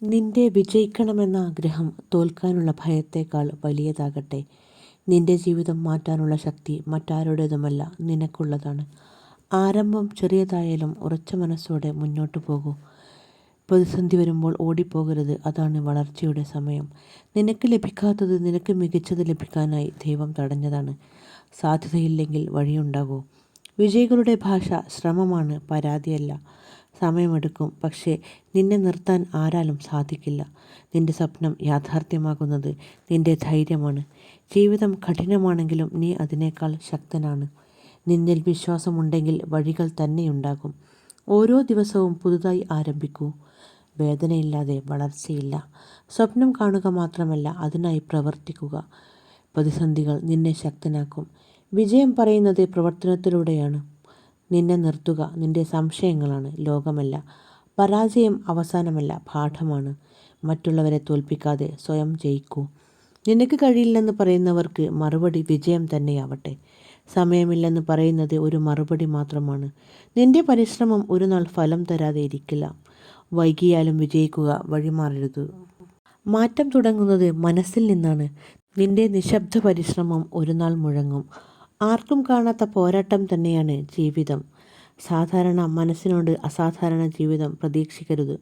നിന്റെ വിജയിക്കണമെന്ന ആഗ്രഹം തോൽക്കാനുള്ള ഭയത്തേക്കാൾ വലിയതാകട്ടെ. നിന്റെ ജീവിതം മാറ്റാനുള്ള ശക്തി മറ്റാരുടേതുമല്ല, നിനക്കുള്ളതാണ്. ആരംഭം ചെറിയതായാലും ഉറച്ച മനസ്സോടെ മുന്നോട്ടു പോകൂ. പ്രതിസന്ധി വരുമ്പോൾ ഓടിപ്പോകരുത്, അതാണ് വളർച്ചയുടെ സമയം. നിനക്ക് ലഭിക്കാത്തത് നിനക്ക് മികച്ചത് ലഭിക്കാനായി ദൈവം തടഞ്ഞതാണ്. സാധ്യതയില്ലെങ്കിൽ വഴിയുണ്ടാകൂ. വിജയികളുടെ ഭാഷ ശ്രമമാണ്, പരാതിയല്ല. സമയമെടുക്കും, പക്ഷേ നിന്നെ നിർത്താൻ ആരാലും സാധിക്കില്ല. നിന്റെ സ്വപ്നം യാഥാർത്ഥ്യമാകുന്നത് നിന്റെ ധൈര്യമാണ്. ജീവിതം കഠിനമാണെങ്കിലും നീ അതിനേക്കാൾ ശക്തനാണ്. നിന്നിൽ വിശ്വാസമുണ്ടെങ്കിൽ വഴികൾ തന്നെയുണ്ടാകും. ഓരോ ദിവസവും പുതുതായി ആരംഭിക്കൂ. വേദനയില്ലാതെ വളർച്ചയില്ല. സ്വപ്നം കാണുക മാത്രമല്ല, അതിനായി പ്രവർത്തിക്കുക. പ്രതിസന്ധികൾ നിന്നെ ശക്തനാക്കും. വിജയം പറയുന്നത് പ്രവർത്തനത്തിലൂടെയാണ്. നിന്നെ നിർത്തുക നിന്റെ സംശയങ്ങളാണ്, ലോകമല്ല. പരാജയം അവസാനമല്ല, പാഠമാണ്. മറ്റുള്ളവരെ തോൽപ്പിക്കാതെ സ്വയം ജയിക്കൂ. നിനക്ക് കഴിയില്ലെന്ന് പറയുന്നവർക്ക് മറുപടി വിജയം തന്നെയാവട്ടെ. സമയമില്ലെന്ന് പറയുന്നത് ഒരു മറുപടി മാത്രമാണ്. നിന്റെ പരിശ്രമം ഒരു നാൾ ഫലം തരാതെ ഇരിക്കില്ല. വൈകിയാലും വിജയിക്കുക, വഴിമാറരുത്. മാറ്റം തുടങ്ങുന്നത് മനസ്സിൽ നിന്നാണ്. നിന്റെ നിശബ്ദ പരിശ്രമം ഒരു നാൾ മുഴങ്ങും. ആർക്കും കാണാത്ത പോരാട്ടം തന്നെയാണ് ജീവിതം. സാധാരണ മനസ്സിനോട് അസാധാരണ ജീവിതം പ്രതീക്ഷിക്കരുത്.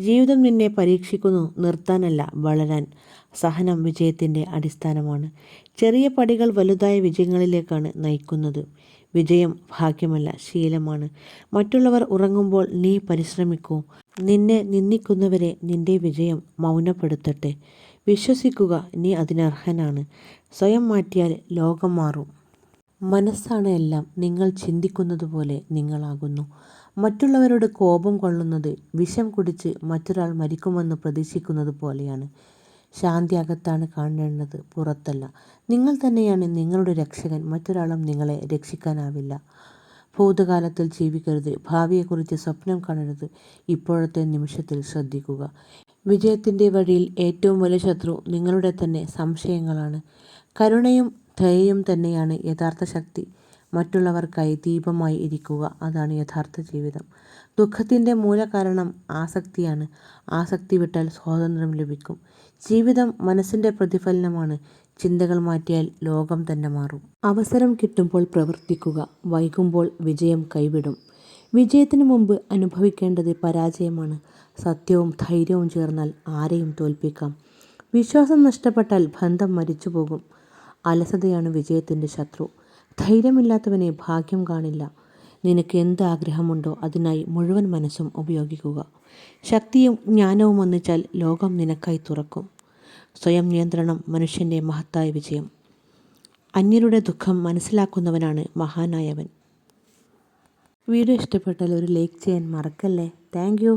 ജീവിതം നിന്നെ പരീക്ഷിക്കുന്നു, നിർത്താനല്ല, വളരാൻ. സഹനം വിജയത്തിൻ്റെ അടിസ്ഥാനമാണ്. ചെറിയ പടികൾ വലുതായ വിജയങ്ങളിലേക്കാണ് നയിക്കുന്നത്. വിജയം ഭാഗ്യമല്ല, ശീലമാണ്. മറ്റുള്ളവർ ഉറങ്ങുമ്പോൾ നീ പരിശ്രമിക്കൂ. നിന്നെ നിന്ദിക്കുന്നവരെ നിന്റെ വിജയം മൗനപ്പെടുത്തട്ടെ. വിശ്വസിക്കുക, നീ അതിനർഹനാണ്. സ്വയം മാറ്റിയാൽ ലോകം മാറും. മനസ്സാണ് എല്ലാം. നിങ്ങൾ ചിന്തിക്കുന്നത് പോലെ നിങ്ങളാകുന്നു. മറ്റുള്ളവരോട് കോപം കൊള്ളുന്നത് വിഷം കുടിച്ച് മറ്റൊരാൾ മരിക്കുമെന്ന് പ്രതീക്ഷിക്കുന്നത് പോലെയാണ്. ശാന്തി അകത്താണ് കാണേണ്ടത്, പുറത്തല്ല. നിങ്ങൾ തന്നെയാണ് നിങ്ങളുടെ രക്ഷകൻ. മറ്റൊരാളും നിങ്ങളെ രക്ഷിക്കാനാവില്ല. ഭൂതകാലത്തിൽ ജീവിക്കരുത്. ഭാവിയെക്കുറിച്ച് സ്വപ്നം കാണരുത്. ഇപ്പോഴത്തെ നിമിഷത്തിൽ ശ്രദ്ധിക്കുക. വിജയത്തിൻ്റെ വഴിയിൽ ഏറ്റവും വലിയ ശത്രു നിങ്ങളുടെ തന്നെ സംശയങ്ങളാണ്. കരുണയും ദയയും തന്നെയാണ് യഥാർത്ഥ ശക്തി. മറ്റുള്ളവർക്കായി ദീപമായി ഇരിക്കുക, അതാണ് യഥാർത്ഥ ജീവിതം. ദുഃഖത്തിൻ്റെ മൂലകാരണം ആസക്തിയാണ്. ആസക്തി വിട്ടാൽ സ്വാതന്ത്ര്യം ലഭിക്കും. ജീവിതം മനസ്സിൻ്റെ പ്രതിഫലനമാണ്. ചിന്തകൾ മാറ്റിയാൽ ലോകം തന്നെ മാറും. അവസരം കിട്ടുമ്പോൾ പ്രവർത്തിക്കുക, വൈകുമ്പോൾ വിജയം കൈവിടും. വിജയത്തിന് മുമ്പ് അനുഭവിക്കേണ്ടത് പരാജയമാണ്. സത്യവും ധൈര്യവും ചേർന്നാൽ ആരെയും തോൽപ്പിക്കാം. വിശ്വാസം നഷ്ടപ്പെട്ടാൽ ബന്ധം മരിച്ചുപോകും. അലസതയാണ് വിജയത്തിൻ്റെ ശത്രു. ധൈര്യമില്ലാത്തവനെ ഭാഗ്യം കാണില്ല. നിനക്ക് എന്ത് ആഗ്രഹമുണ്ടോ അതിനായി മുഴുവൻ മനസ്സും ഉപയോഗിക്കുക. ശക്തിയും ജ്ഞാനവും ഒന്നിച്ചാൽ ലോകം നിനക്കായി തുറക്കും. സ്വയം നിയന്ത്രണം മനുഷ്യൻ്റെ മഹത്തായ വിജയം. അന്യരുടെ ദുഃഖം മനസ്സിലാക്കുന്നവനാണ് മഹാനായവൻ. വീഡിയോ ഇഷ്ടപ്പെട്ടാൽ ഒരു ലൈക്ക് ചെയ്യാൻ മറക്കല്ലേ. Thank you.